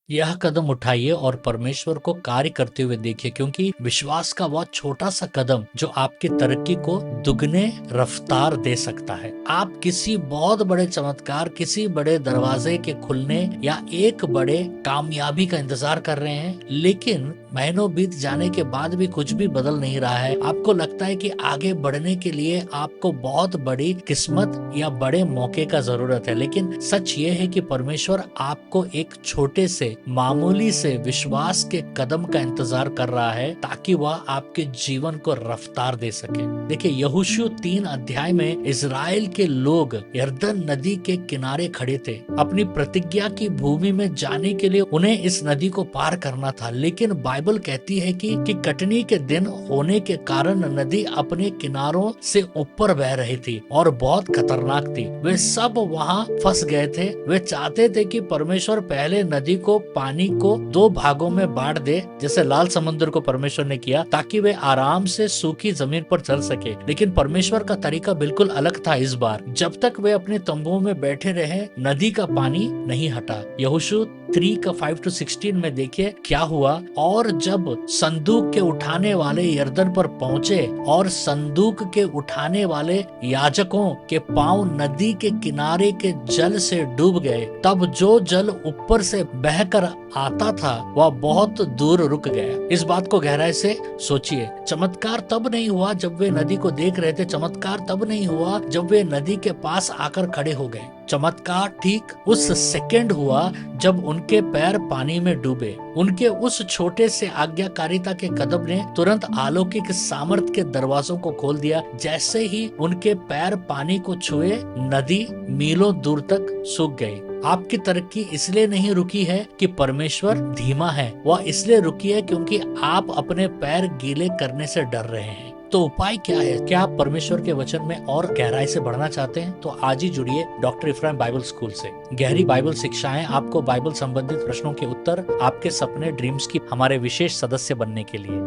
यह कदम उठाइए और परमेश्वर को कार्य करते हुए देखिए, क्योंकि विश्वास का वह छोटा सा कदम जो आपकी तरक्की को दुगने रफ्तार दे सकता है। आप किसी बहुत बड़े चमत्कार, किसी बड़े दरवाजे के खुलने या एक बड़े कामयाबी का इंतजार कर रहे हैं, लेकिन महीनों बीत जाने के बाद भी कुछ भी बदल नहीं रहा है। आपको लगता है कि आगे बढ़ने के लिए आपको बहुत बड़ी किस्मत या बड़े मौके का जरूरत है, लेकिन सच ये है कि परमेश्वर आपको एक छोटे से मामूली से विश्वास के कदम का इंतजार कर रहा है ताकि वह आपके जीवन को रफ्तार दे सके। देखिए, यहोशू 3 अध्याय में इजराइल के लोग यरदन नदी के किनारे खड़े थे। अपनी प्रतिज्ञा की भूमि में जाने के लिए उन्हें इस नदी को पार करना था, लेकिन बाइबल कहती है कि कटनी के दिन होने के कारण नदी अपने किनारों से ऊपर बह रही थी और बहुत खतरनाक थी। वे सब वहां फंस गए थे। वे चाहते थे कि परमेश्वर पहले नदी को, पानी को 2 भागों में बांट दे, जैसे लाल समुद्र को परमेश्वर ने किया, ताकि वे आराम से सूखी जमीन पर चल सके। लेकिन परमेश्वर का तरीका बिल्कुल अलग था। इस बार जब तक वे अपने तंबुओं में बैठे रहे, नदी का पानी नहीं हटा। यहोशू 3 का 5 to 16 में देखिए क्या हुआ। और जब संदूक के उठाने वाले यरदन पर पहुंचे और संदूक के उठाने वाले याजकों के पांव नदी के किनारे के जल से डूब गए, तब जो जल ऊपर से बहकर आता था वह बहुत दूर रुक गया। इस बात को गहराई से सोचिए। चमत्कार तब नहीं हुआ जब वे नदी को देख रहे थे। चमत्कार तब नहीं हुआ जब वे नदी के पास आकर खड़े हो गए। चमत्कार ठीक उस सेकंड हुआ जब उनके पैर पानी में डूबे। उनके उस छोटे से आज्ञाकारिता के कदम ने तुरंत अलौकिक सामर्थ के दरवाजों को खोल दिया। जैसे ही उनके पैर पानी को छुए, नदी मीलों दूर तक सूख गई। आपकी तरक्की इसलिए नहीं रुकी है कि परमेश्वर धीमा है, वह इसलिए रुकी है क्योंकि आप अपने पैर गीले करने से डर रहे हैं। तो उपाय क्या है? क्या आप परमेश्वर के वचन में और गहराई से बढ़ना चाहते हैं? तो आज ही जुड़िए डॉक्टर इफ्राहिम बाइबल स्कूल से। गहरी बाइबल शिक्षाएं, आपको बाइबल संबंधित प्रश्नों के उत्तर, आपके सपने, ड्रीम्स की हमारे विशेष सदस्य बनने के लिए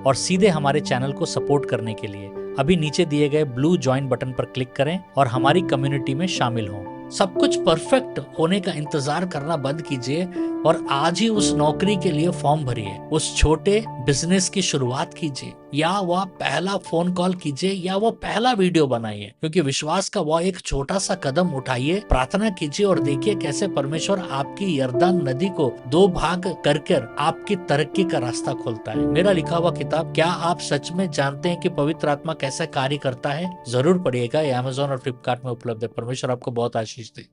और सीधे हमारे चैनल को सपोर्ट करने के लिए अभी नीचे दिए गए ब्लू ज्वाइन बटन पर क्लिक करें और हमारी कम्युनिटी में शामिल हों। सब कुछ परफेक्ट होने का इंतजार करना बंद कीजिए और आज ही उस नौकरी के लिए फॉर्म भरिए, उस छोटे बिजनेस की शुरुआत कीजिए, या वह पहला फोन कॉल कीजिए, या वो पहला वीडियो बनाइए, क्योंकि विश्वास का वह एक छोटा सा कदम उठाइए। प्रार्थना कीजिए और देखिए कैसे परमेश्वर आपकी यरदन नदी को 2 भाग कर आपकी तरक्की का रास्ता खोलता है। मेरा लिखा हुआ किताब क्या आप सच में जानते हैं कि पवित्र आत्मा कैसे कार्य करता है? जरूर पढ़िएगा। ये अमेज़न और फ्लिपकार्ट में उपलब्ध है। परमेश्वर आपको बहुत आशीष दे।